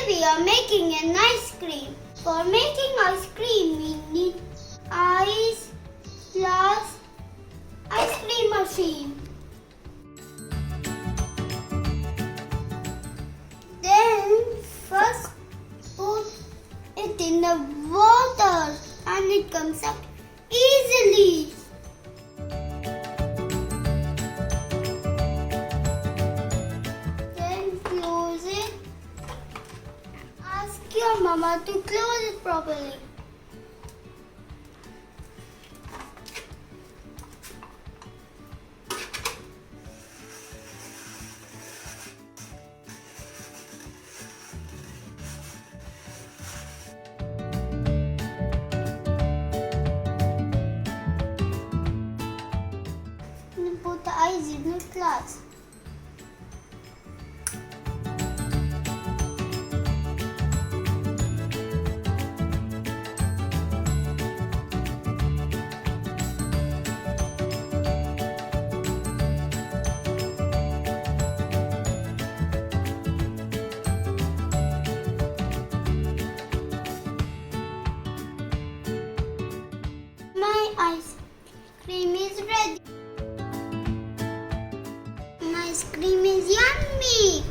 we are making an ice cream. For making ice cream, we need ice, slush, ice cream machine. Then first put it in the water and it comes out easily. Then close it. Ask your mama to close it properly. And put the ice in the glass. My ice cream is ready. My ice cream is yummy.